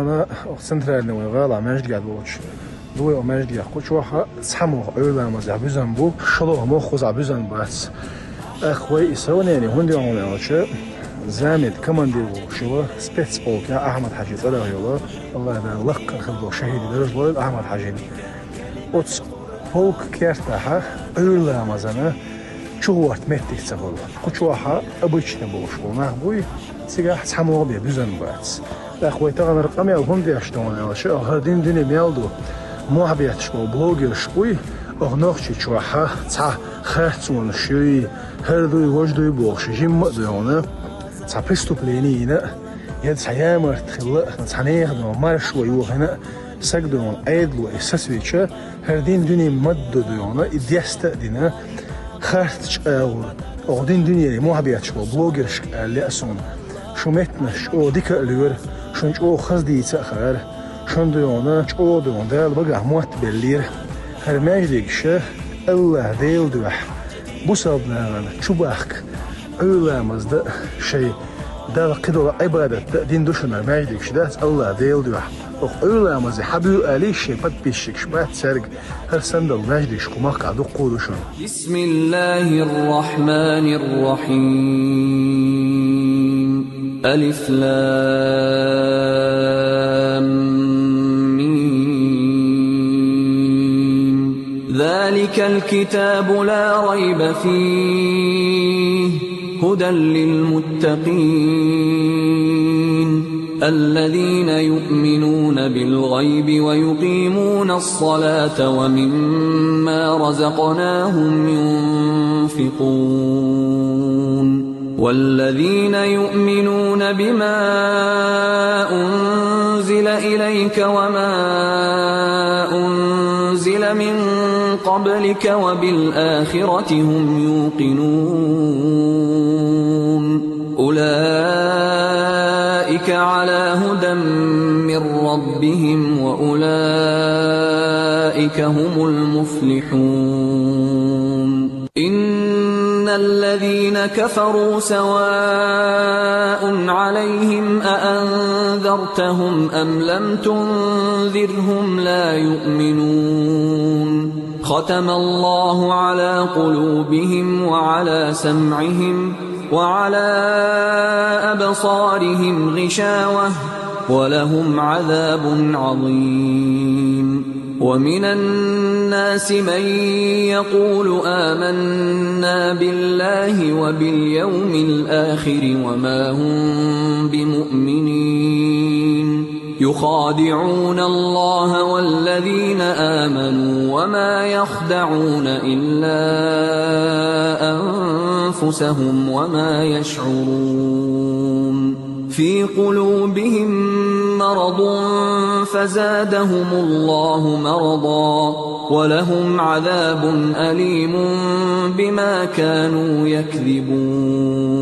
تغنى سنترالنا وغالا ماجد قاعد بوش دوي ماجد قاعد كل شوخة سحمو عيولا مزع بزن بو شلوه مخوز عبزن بس أخوي يسوون يعني هندي عمل عشاء زامد كمان ديو شو سبيتس بولك يا أحمد حجي صدق يلا الله ده لق خذوا شهيد درجة أحمد حجي وتس بولك كيرتاحة عيولا مزنا شوارت متى تقول كل شوخة أبويشنا بوش ونحبوي سيجا سحمو بيه بزن بس أخوي تغنى رقمي هندي أشتون عشاء هردين دني ميالدو محبيت شو بلوجر شوي أغناقشي شوحة تا خرطون شوي هردوي وجدوي بوخش جيم مدونه تا преступление يد سيامر تخلق تانيخ دو مرشوي وهنا سجدون أيدلو إسسويتشا هردين دني مدو دونه إديست دينا خرطش أغدين دنيا محبيت شو بلوجر اللي أسون شو متنش أو ديك اليور شونش أو خزدي تأخر شون دونه أو دون دال بقى موت باللير هر مجدك شه الله ديل دوح بوسابنا شباك أولا مزد شيء ده قدر عبادة دين دوشنا مجدك شدات الله ديل دوح أولا مزد حبيو عليه شيء بد بيشك شبات سرق هر سندل مجدك شكماك عدو قودوشن بسم الله الرحمن الرحيم ألف لام ذلك الكتاب لا ريب فيه هدى للمتقين الذين يؤمنون بالغيب ويقيمون الصلاة ومما رزقناهم ينفقون والذين يؤمنون بما أنزل إليك وما أنزل من قبلك وبالآخرة هم يوقنون أولئك على هدى من ربهم وأولئك هم المفلحون إن الذين كفروا سواء عليهم أأنذرتهم أم لم تنذرهم لا يؤمنون ختم الله على قلوبهم وعلى سمعهم وعلى أبصارهم غشاوة ولهم عذاب عظيم ومن الناس من يقول آمنا بالله وباليوم الآخر وما هم بمؤمنين يخادعون الله والذين آمنوا وما يخدعون إلا أنفسهم وما يشعرون في قلوبهم مرض فزادهم الله مرضا ولهم عذاب أليم بما كانوا يكذبون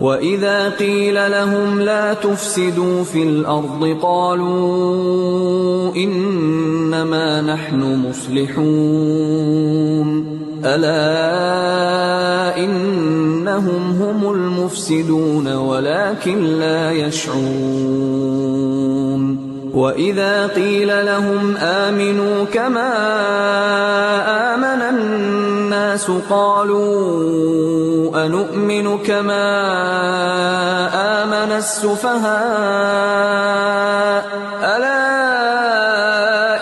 وإذا قيل لهم لا تفسدوا في الأرض قالوا إنما نحن مصلحون ألا إنهم هم المفسدون ولكن لا يشعرون وإذا قيل لهم آمنوا كما آمن الناس قالوا أنؤمن كما آمن السفهاء ألا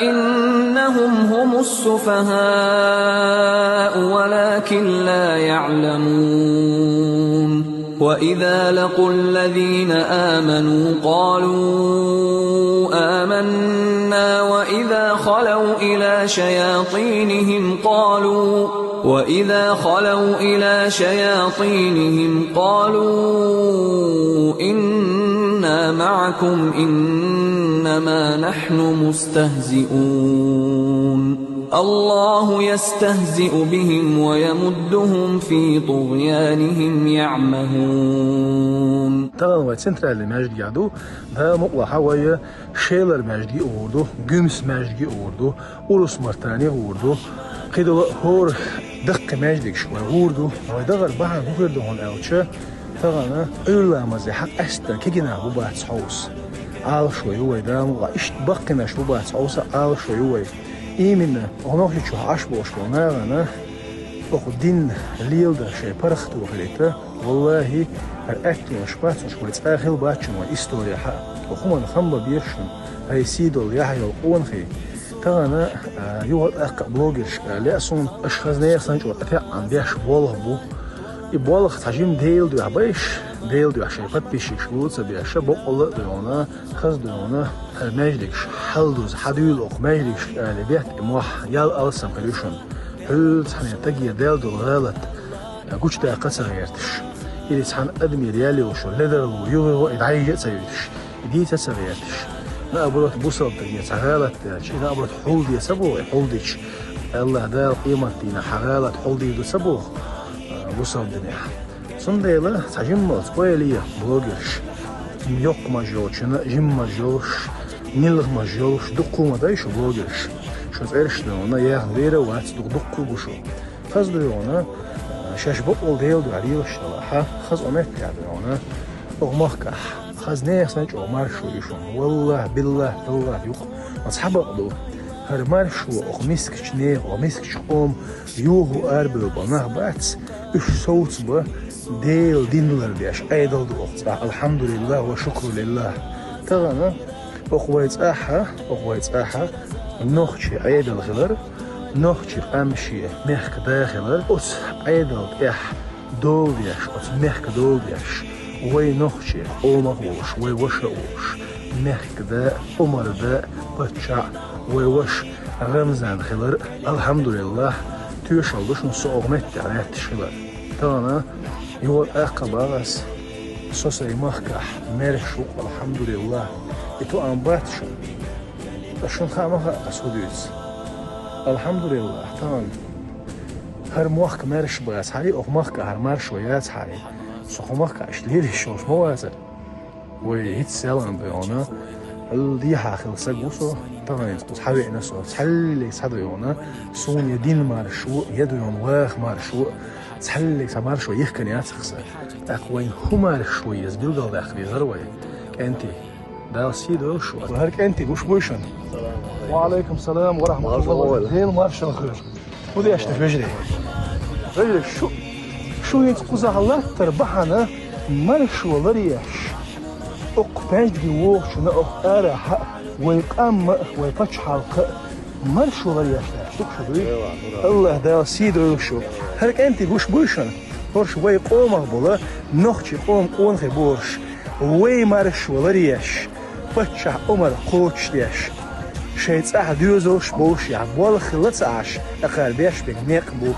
إنهم هم السفهاء ولكن لا يعلمون وإذا لقوا الذين آمنوا قالوا آمنا وإذا خلوا إلى شياطينهم قالوا إنا معكم إنما نحن مستهزئون الله يستهزئ بهم ويمدهم في طغيانهم يعمهون. طبعا سنترال ماجدي عدو ده مقلع حوايا شيلر ماجدي اوردو جمس ماجدي اوردو اورس مرتاني اوردو قيدو هور دق ماجدك شوي اوردو ويدغر بحر بكردو هون اوتشا طبعا اولا مزي حق استا كيجينا ببات حوس شوي هو دام إيش بقنا شو بس أوسع شوي هو إيمنا ونوحي شو عشبوش بوناغنا أخدين ليل ده شيء برخت وخليته والله الأكل وشبات وشوي تأخذ باتشون وإستوريا حق وخوان خمبة بيرشون هاي سيدو يحيى القون خي تغانا يوال أقا بلوغرش لأسون أشخاص نيخسان جو أتاع عم بيش بوالغ بو يبوالغ تحجيم ديل دو عبايش ديل دو عشي قد بيشي شبوت بيشا بقل دونا خز دونا المجلكش حلدوز حديل أخ مجلكش لبيت إموح يال ألسام قليشون هل تحني تجي ديل دو غالت قوش دا قصة غيرتش إلي تحن أدمي ريالي وشو لذر ويوغو إدعي جيت سيوتش إدي تسغيرتش نا أبولت بوصل تجي تغالت نا أبولت حولدي سبوغ حولديش الله دال قيمة دينا حغالت حولدي دو سبوغ بوصل دنيا صنديلة تجمل سبويلية بلوغرش يوق مجوش جيم مجوش نيلغ مجوش دقو مدايشو بلوغرش شو تعرفش دونا ياه غيره وات دقو بوشو خز دونا شاش بقول ديل دو عليوش صراحة خز أمت يعني دونا أغمخك خز نيخ سنج أغمارشو يشون والله بالله يوق أصحاب أقلو هر مارشو أغمسكش نيخ أغمسكش قوم يوهو أربو بناه باتس إش صوت با ديل دينلر ديش أيدل دو أخت الحمد لله وشكر لله تغانا أخويت آحا نوخشي أيدل خلر نوخشي أمشي ميخك داخلر أس أيدل إح دول ديش أس ميخك دول ديش وي نوخشي أومغوش وي وشوش ميخك دا أمر دا بتشع وي وش رمزان خلر الحمد لله تيوشالدوش نصو أغمت على تشخلر تانا يول أقباغس سوسي مخكح مرشوق الحمد لله إتو أنباتشو أشون خامخا أسوديز الحمد لله تمام هر موخك مرش باس حالي أو موخك هر مرش ويات حالي سخو موخك أشليري شوش موازر ويهيت سيلان بيونا الدي حاخل سقوسو تمام يسقوس حبيع نسو تحلي سحدو يونا سون يدين مارشو يدو يون واخ مارشو تحلي سمارشو يخكن ياتخسر أقوين هو مارشو يزبيل قال داخلي زروي أنتي دا سيدو شو هرك أنتي وش بوشن وعليكم السلام ورحمة الله وبركاته هي المارشة الخير ودي أشتف رجلي شو يتقوز الله تربحنا مرشو وريش أق بانجي ووشنا أق أرح ويقام ويفتش حلقة مرشو وريش شوك شو الله دا سيدو شو هرك أنتي وش بوشن برش وي قوم أقبله نخشي قوم قونخي برش وي مرشو وريش فتش عمر قوتش ديش شيت أحد يوزوش بوش يعبول خلص عش أخر بيش بجنيق بو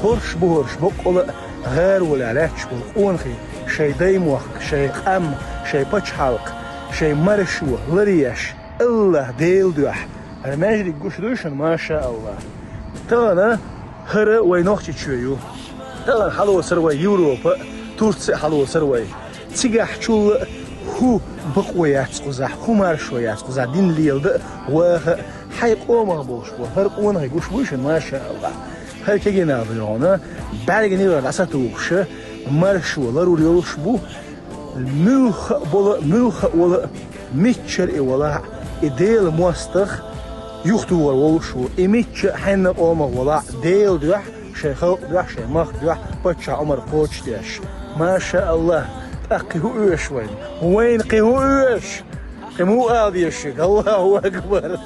هرش بهرش بقول غير ولا علاش بقونخي شي ديموخ شي قم شي بتش حلق شي مرشو لريش الله ديل دوح المجري قوش دوشن ما شاء الله تانا هر وينوختي تشويو تانا حلو سروي يوروبا تورتسي حلو سروي تيجح تشول هو بقويات قزح هو مرشويات قزح دين ليلد وه حيقوم بوش وهر قون هيقوش بوش ما شاء الله هر كينا بيونا بعدين يبقى عساتوش مرشو ضروري يوش بو ملخ ولا ميتشر ولا إديل موستخ يختو وروشو إميتش حين قوم ولا ديل دوح شيخ دوح شيخ مخ دوح بتش عمر قوتش ديش ما شاء الله قهو إيش وين قهو إيش قمو آذي الشيك الله أكبر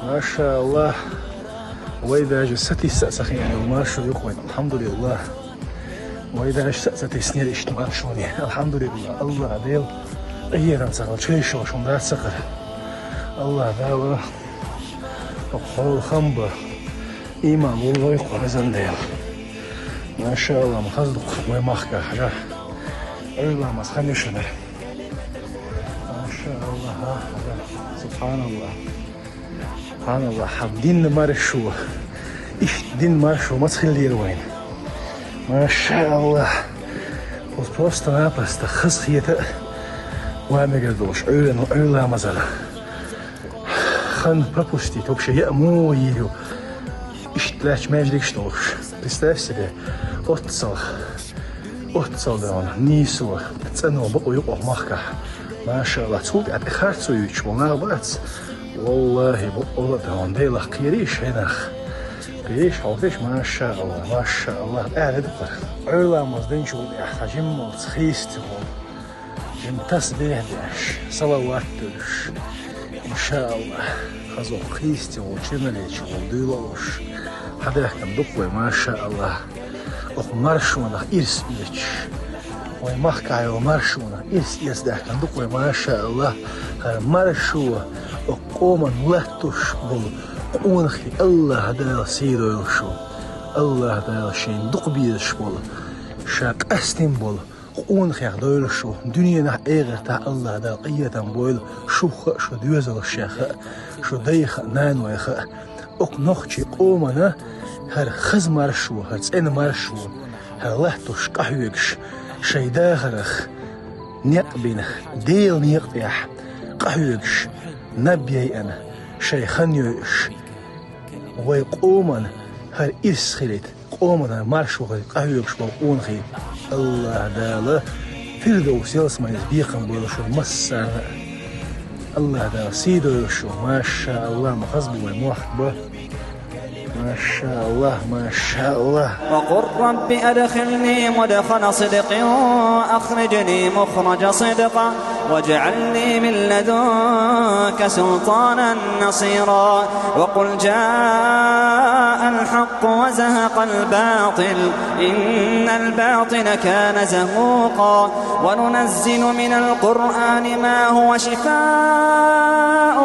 ما شاء الله وإذا جستي سأسخي يعني وما شو يقوين الحمد لله وإذا جستي سنير اجتماع شوني الحمد لله الله ديل أيضا سغل شي شوش ومدات سغل الله داوة وقول خنبة إيمان والله يقوى نزل ديل ما شاء الله مخزدق ويمخك حاجة الله ما سخنيش ما شاء الله سبحان الله حمدين مرشو إيش دين مرشو ما تخلي وين ما شاء الله وبروست نابست خصيته وما قدوش علا مزلا خن بروستي توب شيء مو يلو إيش تلاش ما يجريش توش بستفسده أتصل دون نيسو تسنو بقو يقو مخكح ما شاء الله تقول قاعد خرصو يشبونا بس والله بقول ده ديلا قيريش هنا قيريش حوتيش ما شاء الله ما شاء الله قاعد دقر علا مصدين شغل يحتاجم تخيستهم جم تسبيح داش صلوات داش إن شاء الله خزو خيستي وشملي شغل ديلوش هذا كان دقوي ما شاء الله أخ مرشونا إرس إيش ومحكاي ومرشونا إرس ده كان دقوي ما شاء الله مرشوه وقوما لهتش بول قونخي الله هذا سيدو يشو الله هذا شين دق بيش بول شاك أستين بول قونخي هذا يشو دنيا نه إيغر تاع الله هذا قية بول شو شو ديوزل الشيخ شو ديخ نان ويخ أك نخشي قومنا هر خز مرشو هر تسين مرشو هر لهتش قهويكش شي داخرخ نيقبينخ ديل نيقبيح قهويكش نبيي أنا شي خنيوش ويقومن هر إسخلت قومن مرشو قهويكش بقونخي الله داله فردوس يلسما يزبيقن بيلشو مسا الله داله سيدو يلشو ما شاء الله مخزبو وموحد به ما شاء الله ما شاء الله وقل رب أدخلني مدخل صدق وأخرجني مخرج صدق واجعلني من لدنك سلطانا نصيرا وقل جاء الحق وزهق الباطل إن الباطل كان زهوقا وننزل من القرآن ما هو شفاء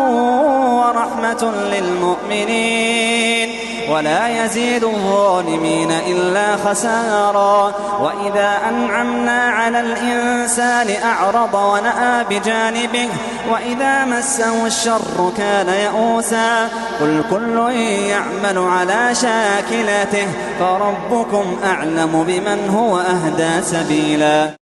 ورحمة للمؤمنين ولا يزيد الظالمين إلا خسارا وإذا أنعمنا على الإنسان أعرض ونأى بجانبه وإذا مسه الشر كان يئوسا قل كل يعمل على شاكلته فربكم أعلم بمن هو أهدى سبيلا.